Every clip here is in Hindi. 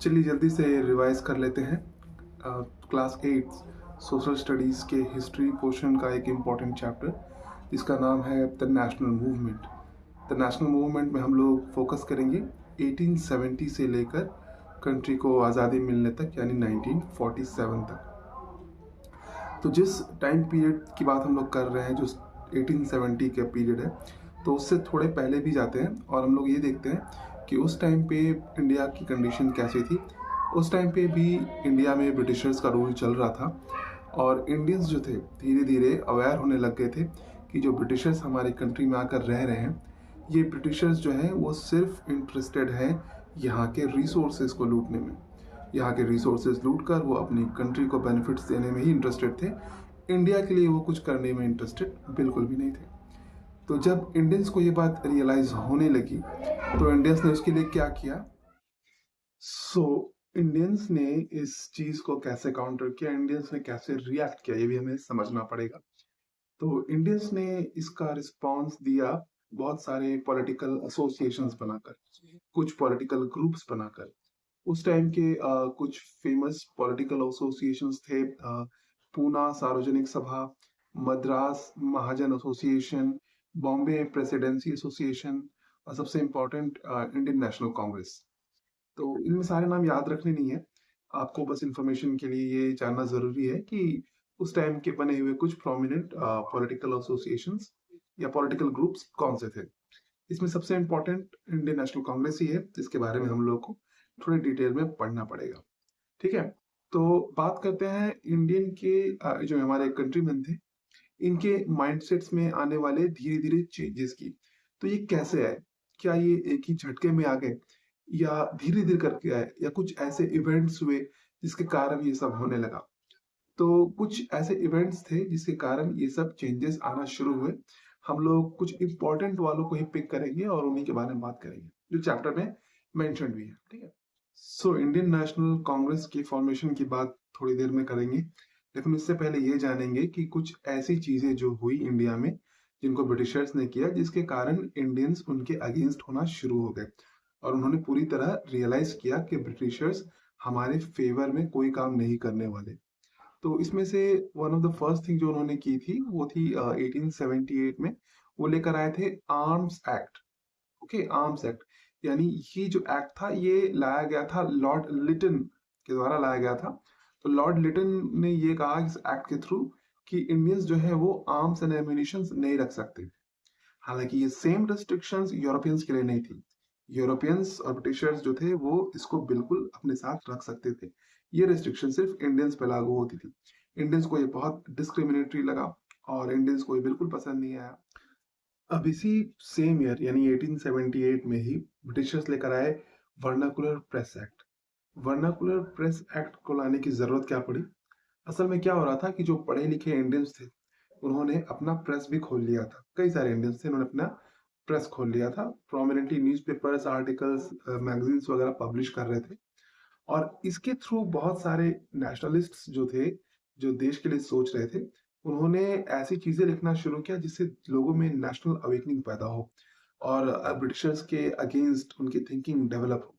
चलिए जल्दी से रिवाइज कर लेते हैं। क्लास 8 सोशल स्टडीज़ के हिस्ट्री पोर्शन का एक इम्पॉर्टेंट चैप्टर जिसका नाम है the national movement. The national movement में हम लोग फोकस करेंगे 1870 से लेकर कंट्री को आज़ादी मिलने तक, यानी 1947 तक। तो जिस टाइम पीरियड की बात हम लोग कर रहे हैं, जो 1870 का पीरियड है, तो उससे थोड़े पहले भी जाते हैं और हम लोग ये देखते हैं कि उस टाइम पे इंडिया की कंडीशन कैसी थी। उस टाइम पे भी इंडिया में ब्रिटिशर्स का रूल चल रहा था और इंडियंस जो थे धीरे धीरे अवेयर होने लग गए थे कि जो ब्रिटिशर्स हमारे कंट्री में आकर रह रहे हैं, ये ब्रिटिशर्स जो हैं वो सिर्फ इंटरेस्टेड हैं यहाँ के रिसोर्सेज को लूटने में। यहाँ के रिसोर्सेज लूट कर वो अपनी कंट्री को बेनिफिट्स देने में ही इंटरेस्टेड थे। इंडिया के लिए वो कुछ करने में इंटरेस्टेड बिल्कुल भी नहीं थे। तो जब इंडियंस को ये बात रियलाइज होने लगी तो इंडियंस ने उसके लिए क्या किया। इंडियंस ने इस चीज को कैसे काउंटर किया, इंडियंस ने कैसे रिएक्ट किया, ये भी हमें समझना पड़ेगा। तो इंडियंस ने इसका रिस्पांस दिया बहुत सारे पॉलिटिकल एसोसिएशंस बनाकर, कुछ पॉलिटिकल ग्रुप्स बनाकर। उस टाइम के कुछ फेमस पॉलिटिकल एसोसिएशंस थे, पूना सार्वजनिक सभा, मद्रास महाजन एसोसिएशन, बॉम्बे प्रेसिडेंसी एसोसिएशन और सबसे इम्पोर्टेंट इंडियन नेशनल कांग्रेस। तो इनमें सारे नाम याद रखने नहीं है, आपको बस इंफॉर्मेशन के लिए ये जानना जरूरी है कि उस टाइम के बने हुए कुछ प्रोमिनेंट पॉलिटिकल एसोसिएशंस या पॉलिटिकल ग्रुप्स कौन से थे। इसमें सबसे इम्पोर्टेंट इंडियन नेशनल कांग्रेस ही है, जिसके बारे में हम लोग को थोड़ी डिटेल में पढ़ना पड़ेगा। ठीक है, तो बात करते हैं इंडियन के जो हमारे कंट्रीमैन थे, इनके माइंडसेट्स में आने वाले धीरे धीरे चेंजेस की। तो ये कैसे आए, क्या ये एक ही झटके में आ गए या धीरे धीरे करके आए, या कुछ ऐसे इवेंट्स हुए जिसके कारण ये सब होने लगा। तो कुछ ऐसे इवेंट्स थे जिसके कारण ये सब चेंजेस आना शुरू हुए। हम लोग कुछ इंपॉर्टेंट वालों को ही पिक करेंगे और उन्हीं के बारे में बात करेंगे जो चैप्टर में मेंशन भी है। ठीक है, इंडियन नेशनल कांग्रेस की फॉर्मेशन की बात थोड़ी देर में करेंगे, लेकिन उससे पहले ये जानेंगे कि कुछ ऐसी चीजें जो हुई इंडिया में जिनको ब्रिटिशर्स ने किया, जिसके कारण इंडियंस उनके अगेंस्ट होना शुरू हो गए और उन्होंने पूरी तरह रियलाइज किया कि ब्रिटिशर्स हमारे फेवर में कोई काम नहीं करने वाले। तो इसमें से one of the first thing जो उन्होंने की थी वो थी 1878 में वो लेकर आए थे arms act. Okay, arms act, यानी ये जो एक्ट था ये लाया गया था लॉर्ड लिटन के द्वारा लाया गया था। तो लॉर्ड लिटन ने ये कहा इस एक्ट के थ्रू कि इंडियंस जो है वो आर्म्स एंड एम्यूनिशंस नहीं रख सकते। हालांकि ये सेम रेस्ट्रिक्शंस यूरोपियंस के लिए नहीं थी। यूरोपियंस और ब्रिटिशर्स जो थे वो इसको बिल्कुल अपने साथ रख सकते थे। ये रेस्ट्रिक्शन सिर्फ इंडियंस पे लागू होती थी। इंडियंस को ये बहुत डिस्क्रिमिनेटरी लगा और इंडियंस को ये बिल्कुल पसंद नहीं आया। अब इसी सेम ईयर यानी 1878 में ही ब्रिटिशर्स लेकर आए vernacular press act. Vernacular press act को लाने की जरूरत क्या पड़ी? असल में क्या हो रहा था कि जो पढ़े लिखे इंडियंस थे उन्होंने अपना प्रेस भी खोल लिया था। कई सारे इंडियंस थे, उन्होंने अपना प्रेस खोल लिया था। प्रोमिनेंटली न्यूज़पेपर्स, आर्टिकल्स, मैगजीन्स वगैरह पब्लिश कर रहे थे और इसके थ्रू बहुत सारे नेशनलिस्ट्स जो थे, जो देश के लिए सोच रहे थे, उन्होंने ऐसी चीजें लिखना शुरू किया जिससे लोगों में नेशनल अवेकनिंग पैदा हो और ब्रिटिशर्स के अगेंस्ट उनकी थिंकिंग डेवलप हो।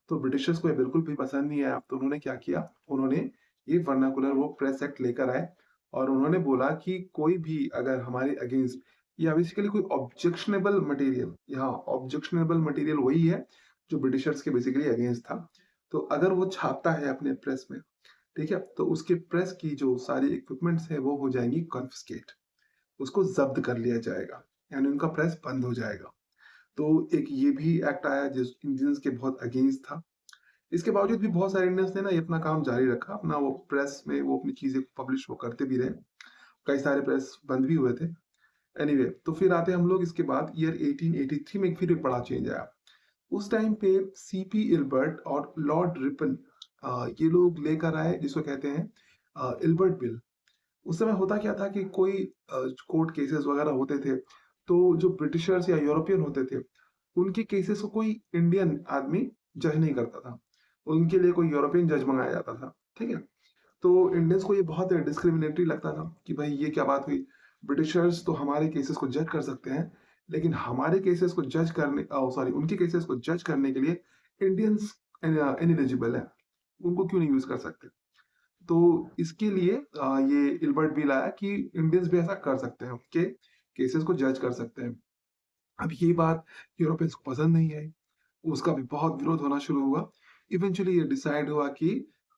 तो ब्रिटिशर्स को ये बिल्कुल भी पसंद नहीं आया। तो उन्होंने क्या किया, उन्होंने ये वर्नाकुलर वो प्रेस एक्ट लेकर आए और उन्होंने बोला कि कोई भी अगर हमारे अगेंस्ट या बेसिकली कोई ऑब्जेक्शनेबल मटेरियल, यहाँ ऑब्जेक्शनेबल मटेरियल वही है जो ब्रिटिशर्स के बेसिकली अगेंस्ट था, तो अगर वो छापता है अपने प्रेस में, ठीक है, तो उसके प्रेस की जो सारी इक्विपमेंट्स है वो हो जाएंगी कॉन्फिस्केट, उसको जब्त कर लिया जाएगा, यानी उनका प्रेस बंद हो जाएगा। तो एक ये भी एक्ट आया जिस इंडियंस के बहुत अगेंस्ट था। इसके बावजूद भी बहुत सारे इंडियंस ने ना ये अपना काम जारी रखा, अपना वो प्रेस में वो अपनी चीजें पब्लिश वो करते भी रहे। कई सारे प्रेस बंद भी हुए थे। एनीवे, तो फिर आते हम लोग इसके बाद ईयर 1883 में फिर एक बड़ा चेंज आया। उस टाइम पे सीपी इल्बर्ट और लॉर्ड रिपन ये लोग लेकर आए जिसको कहते हैं इल्बर्ट बिल। उस समय होता क्या था कि कोई कोर्ट केसेस वगैरह होते थे, तो जो ब्रिटिशर्स या यूरोपियन होते थे उनके केसेस को कोई इंडियन आदमी जज नहीं करता था, उनके लिए कोई यूरोपियन जज मंगाया जाता था। ठीक है, तो इंडियंस को ये बहुत डिस्क्रिमिनेटरी लगता था कि भाई ये क्या बात हुई, ब्रिटिशर्स तो हमारे केसेस को जज कर सकते हैं लेकिन हमारे केसेस को जज करने सॉरी उनके केसेस को जज करने के लिए इंडियंस इनएलिजिबल है, उनको क्यों नहीं यूज कर सकते। तो इसके लिए ये इल्बर्ट बिल आया कि इंडियंस भी ऐसा कर सकते हैं, के केसेस को जज कर सकते हैं। अब ये बात यूरोपियंस को पसंद नहीं आई, उसका भी बहुत विरोध होना शुरू हुआ। इवेंचुअली ये डिसाइड हुआ कि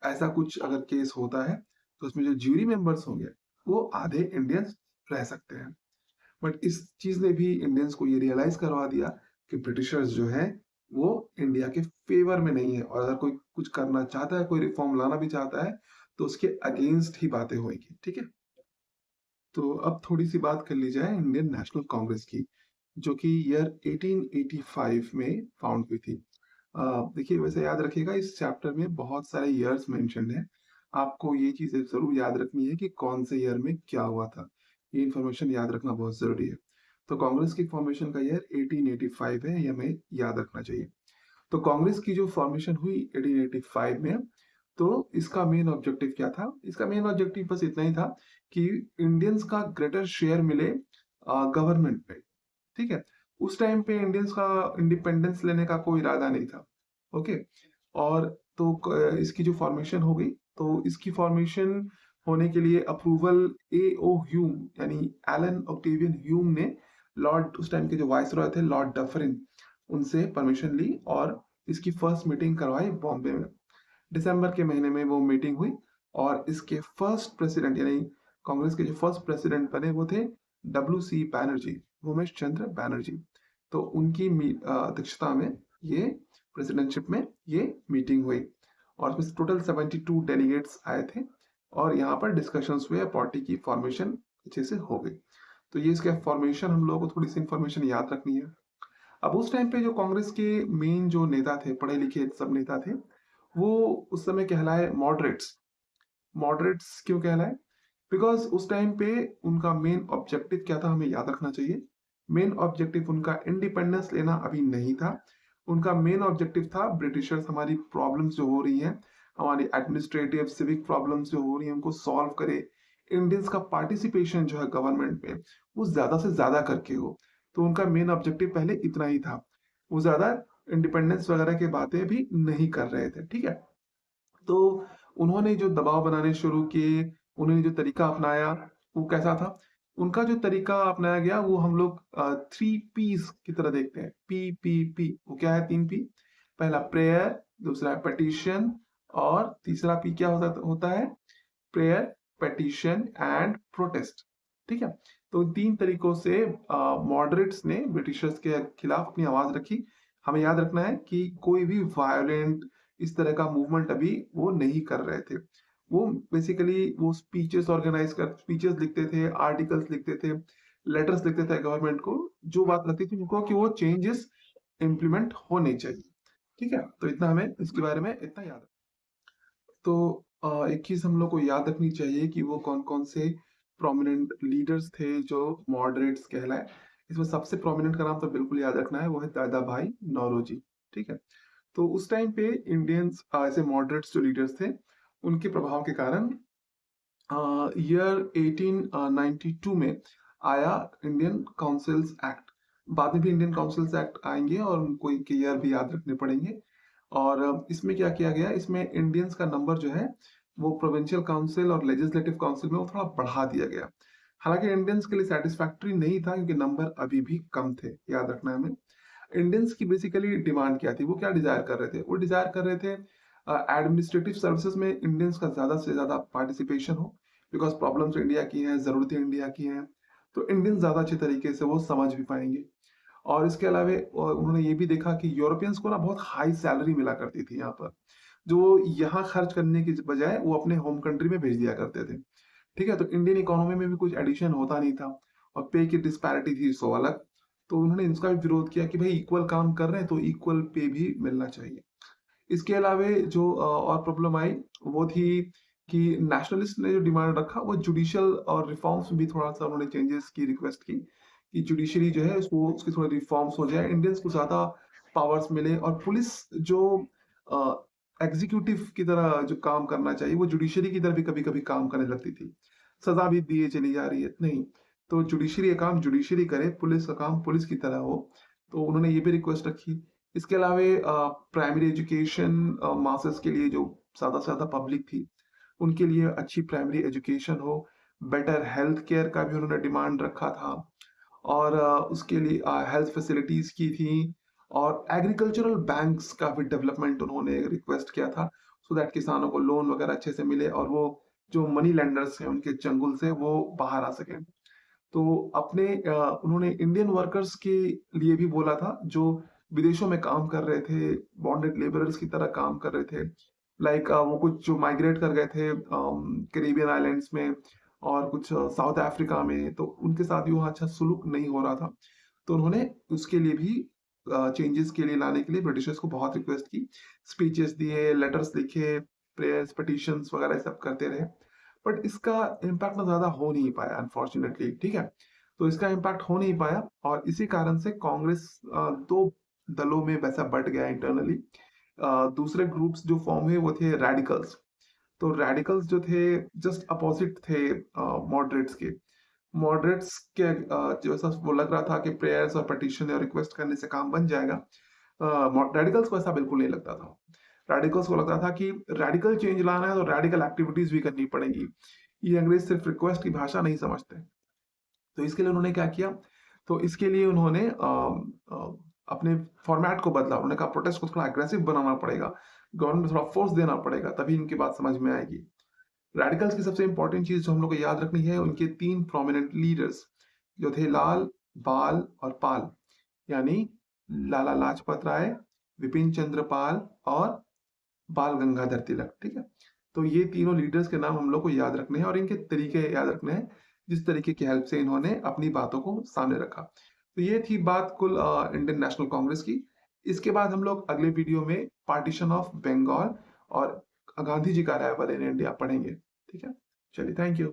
ऐसा कुछ अगर केस होता है तो उसमें जो ज्यूरी मेंबर्स होंगे वो आधे इंडियंस रह सकते हैं। बट इस चीज ने भी इंडियंस को ये रियलाइज करवा दिया कि ब्रिटिशर्स जो है वो इंडिया के फेवर में नहीं है, और अगर कोई कुछ करना चाहता है, कोई रिफॉर्म लाना भी चाहता है, तो उसके अगेंस्ट ही बातें होंगी। ठीक है, तो अब थोड़ी सी बात कर ली जाए इंडियन नेशनल कांग्रेस की, जो कि ईयर 1885 में फाउंड हुई थी। देखिए, वैसे याद रखिएगा इस चैप्टर में बहुत सारे ईयर्स मेंशन्ड हैं। आपको ये चीजें जरूर याद रखनी है कि कौन से ईयर में क्या हुआ था। ये इंफॉर्मेशन याद रखना बहुत जरूरी है। तो कांग्रेस की फॉर्मेशन का ईयर 1885 है, ये हमें याद रखना चाहिए। तो कांग्रेस की जो फॉर्मेशन हुई 1885 में, तो इसका मेन ऑब्जेक्टिव क्या था? इसका मेन ऑब्जेक्टिव बस इतना ही था कि इंडियंस का ग्रेटर शेयर मिले गवर्नमेंट में। ठीक है, उस टाइम पे इंडियंस का इंडिपेंडेंस लेने का कोई इरादा नहीं था। ओके, और तो इसकी जो फॉर्मेशन हो गई, तो इसकी फॉर्मेशन होने के लिए अप्रूवल ए ओ ह्यूम, यानी एलन ऑक्टेवियन ह्यूम ने, लॉर्ड उस टाइम के जो वाइसरॉय थे लॉर्ड डफरिन, उनसे परमिशन ली और इसकी फर्स्ट मीटिंग करवाई बॉम्बे में। दिसंबर के महीने में वो मीटिंग हुई, और इसके फर्स्ट प्रेसिडेंट यानी कांग्रेस के जो फर्स्ट प्रेसिडेंट बने वो थे डब्ल्यू सी बैनर्जी, उमेश चंद्र बैनर्जी। तो उनकी अध्यक्षता में ये प्रेसिडेंटशिप में ये मीटिंग हुई, और इसमें टोटल 72 डेलीगेट्स आए थे, और यहाँ पर डिस्कशंस हुए, पार्टी की फॉर्मेशन अच्छे से हो गई। तो ये इसका फॉर्मेशन हम लोगों को थोड़ी सी इंफॉर्मेशन याद रखनी है। अब उस टाइम पे जो कांग्रेस के मेन जो नेता थे, पढ़े लिखे सब नेता थे, वो उस समय कहलाए मॉडरेट्स। मॉडरेट्स क्यों कहलाए? बिकॉज उस टाइम पे उनका मेन ऑब्जेक्टिव क्या था, हमें याद रखना चाहिए। मेन ऑब्जेक्टिव उनका इंडिपेंडेंस लेना अभी नहीं था। उनका मेन ऑब्जेक्टिव था ब्रिटिशर्स हमारी प्रॉब्लम्स जो हो रही हैं, हमारी एडमिनिस्ट्रेटिव सिविक प्रॉब्लम्स जो हो रही हैं, उनको सॉल्व करे। इंडियंस का पार्टिसिपेशन जो है गवर्नमेंट में वो ज्यादा से ज्यादा करके हो। तो उनका मेन ऑब्जेक्टिव पहले इतना ही था। वो ज्यादा इंडिपेंडेंस वगैरह की बातें भी नहीं कर रहे थे। ठीक है, तो उन्होंने जो दबाव बनाने शुरू किए, उन्होंने जो तरीका अपनाया, वो कैसा था? उनका जो तरीका अपनाया गया वो हम लोग 3 पीस की तरह देखते हैं। पी। वो क्या है? 3 पी। पहला प्रेयर, दूसरा पटिशन, और तीसरा पी क्या होता है? Prayer, petition and protest. ठीक है, तो इन 3 तरीकों से मॉडरेट्स ने ब्रिटिशर्स के खिलाफ अपनी आवाज रखी। हमें याद रखना है कि कोई भी वायोलेंट इस तरह का मूवमेंट अभी वो नहीं कर रहे थे। वो बेसिकली वो स्पीचेस लिखते थे, आर्टिकल्स लिखते थे, लेटर्स लिखते थे गवर्नमेंट को, जो बात लगती थी उनको कि वो चेंजेस इम्प्लीमेंट होने चाहिए। ठीक है, तो इतना हमें इसके बारे में इतना याद। तो एक चीज हम लोग को याद रखनी चाहिए कि वो कौन कौन से प्रोमिनेंट लीडर्स थे जो मॉडरेट्स कहलाए। इसमें सबसे प्रोमिनेंट का नाम तो बिल्कुल याद रखना है, वो है दादा भाई नौरोजी। ठीक है, तो उस टाइम पे इंडियंस ऐसे मॉडरेट्स जो लीडर्स थे, उनके प्रभाव के कारण ईयर 1892 में आया इंडियन काउंसिल्स एक्ट। बाद में भी इंडियन काउंसिल्स एक्ट आएंगे और उनको इनके ईयर भी याद रखने पड़ेंगे। और इसमें क्या किया गया, इसमें इंडियंस का नंबर जो है वो प्रोविंशियल काउंसिल और लेजिस्लेटिव काउंसिल में वो थोड़ा बढ़ा दिया गया। हालांकि इंडियंस के लिए सेटिस्फैक्टरी नहीं था, क्योंकि नंबर अभी भी कम थे, याद रखना है हमें। इंडियंस की बेसिकली डिमांड क्या थी, वो क्या डिजायर कर रहे थे? वो डिजायर कर रहे थे एडमिनिस्ट्रेटिव सर्विसेज में इंडियंस का ज्यादा से ज्यादा पार्टिसिपेशन हो, बिकॉज प्रॉब्लम्स इंडिया की हैं, जरूरतें इंडिया की हैं, तो इंडियंस ज्यादा अच्छे तरीके से वो समझ भी पाएंगे। और इसके अलावा उन्होंने ये भी देखा कि यूरोपियंस को ना बहुत हाई सैलरी मिला करती थी यहाँ पर, जो वो यहाँ खर्च करने की बजाय वो अपने होम कंट्री में भेज दिया करते थे। ठीक है, तो इंडियन इकोनॉमी में भी कुछ एडिशन होता नहीं था, और पे की डिस्पैरिटी थी सो अलग। तो उन्होंने इसका भी विरोध किया कि भाई इक्वल काम कर रहे हैं तो इक्वल पे भी मिलना चाहिए। इसके अलावा जो और प्रॉब्लम आई वो थी कि नेशनलिस्ट ने जो डिमांड रखा वो जुडिशियल और रिफॉर्म्स में भी थोड़ा सा उन्होंने चेंजेस की रिक्वेस्ट की, कि जुडिशरी जो है उसको उसकी थोड़ी रिफॉर्म्स हो जाए, इंडियंस को ज्यादा पावर्स मिले, और पुलिस जो एग्जीक्यूटिव की तरह जो काम करना चाहिए वो जुडिशरी की तरह भी कभी कभी काम करने लगती थी। सजा भी दिए चली जा रही है, नहीं, तो जुडिशरी का काम जुडिशरी करे, पुलिस का काम पुलिस की तरह हो। तो उन्होंने ये भी रिक्वेस्ट रखी। इसके अलावा प्राइमरी एजुकेशन मासेस के लिए जो ज़्यादा से ज़्यादा पब्लिक थी, उनके लिए अच्छी प्राइमरी एजुकेशन हो, बेटर हेल्थ केयर का भी उन्होंने डिमांड रखा था और उसके लिए हेल्थ फैसिलिटीज़ की थी और एग्रीकल्चरल बैंक्स का भी डेवलपमेंट उन्होंने रिक्वेस्ट किया था, सो दैट किसानों को लोन वगैरह अच्छे से मिले और वो जो मनी लेंडर्स हैं उनके चंगुल से वो बाहर आ सकें। तो उन्होंने इंडियन वर्कर्स के लिए भी बोला था जो विदेशों में काम कर रहे थे, बॉन्डेड लेबरर्स की तरह काम कर रहे थे। लाइक वो कुछ जो माइग्रेट कर गए थे कैरिबियन आइलैंड्स में और कुछ साउथ अफ्रीका में, तो उनके साथ भी वहाँ अच्छा सुलूक नहीं हो रहा था। तो उन्होंने उसके लिए भी चेंजेस के लिए लाने के लिए ब्रिटिशर्स को बहुत रिक्वेस्ट की, स्पीचेस दिए, लेटर्स लिखे, प्रेयर्स, पिटिशंस वगैरह सब करते रहे। बट इसका इम्पैक्ट ना ज़्यादा हो नहीं पाया अनफॉर्चुनेटली, ठीक है? तो इसका इम्पैक्ट हो नहीं पाया और इसी कारण से कांग्रेस 2 दलों में वैसा बँट गया इंटरनली। दूसरे ग्रुप्स जो फॉर्म हुए वो थे रैडिकल्स। तो रैडिकल्स जो थे जस्ट अपोजिट थे मॉडरेट्स के। मॉडरेट्स के जैसा वो लग रहा था कि प्रेयर्स और पिटिशन और रिक्वेस्ट करने से काम बन जाएगा। रैडिकल्स को ऐसा बिल्कुल नहीं लगता था। रैडिकल्स को लगता था कि रैडिकल चेंज लाना है तो रैडिकल एक्टिविटीज भी करनी पड़ेगी। ये अंग्रेज सिर्फ रिक्वेस्ट की भाषा नहीं समझते। तो इसके लिए उन्होंने क्या किया? तो इसके लिए उन्होंने अपने फॉर्मेट को बदला। उन्होंने कहा प्रोटेस्ट को थोड़ा अग्रेसिव बनाना पड़ेगा, गवर्नमेंट को थोड़ा फोर्स देना पड़ेगा, तभी इनकी बात समझ में आएगी। रेडिकल्स की सबसे इंपॉर्टेंट चीज जो हम लोग को याद रखनी है, उनके 3 प्रोमिनेंट लीडर्स जो थे लाल, बाल और पाल, यानी लाला लाजपत राय, विपिन चंद्र पाल और बाल गंगाधर तिलक, ठीक है? तो ये तीनों लीडर्स के नाम हम लोग को याद रखने हैं और इनके तरीके याद रखने हैं, जिस तरीके की हेल्प से इन्होंने अपनी बातों को सामने रखा। तो ये थी बात कुल इंडियन नेशनल कांग्रेस की। इसके बाद हम लोग अगले वीडियो में पार्टीशन ऑफ बंगाल और गांधी जी का राइवल इन इंडिया पढ़ेंगे, ठीक है? चलिए, थैंक यू।